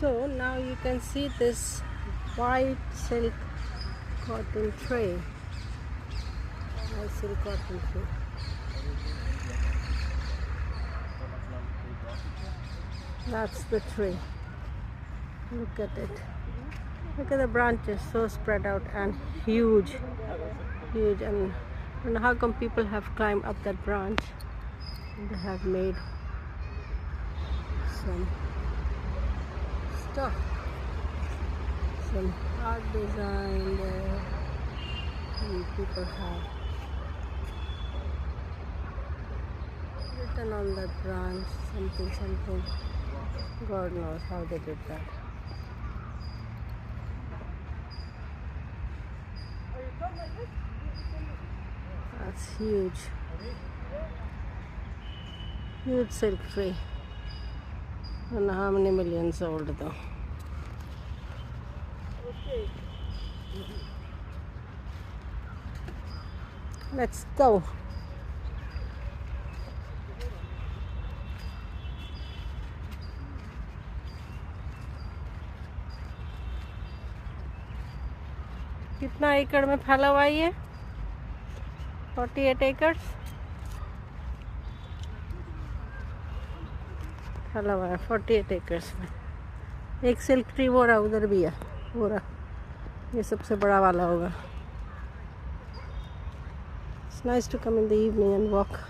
So now you can see this white silk cotton tray. White silk cotton tray. That's the tree. Look at it. Look at the branches, so spread out and huge. Huge. And I don't know how come people have climbed up that branch. They have made some stuff. Some art design there. And people have written on that branch something. God knows how they did that. That's huge. Huge silk tree. I don't know how many millions old though. Let's go. कितना एकड़ में फैला हुआ है ये? 48 एकड़ फैला हुआ है 48 एकर्स में. एक सिल्क ट्री वो रहा, उधर भी है वो रहा. ये सबसे बड़ा वाला होगा. It's nice to come in the evening and walk.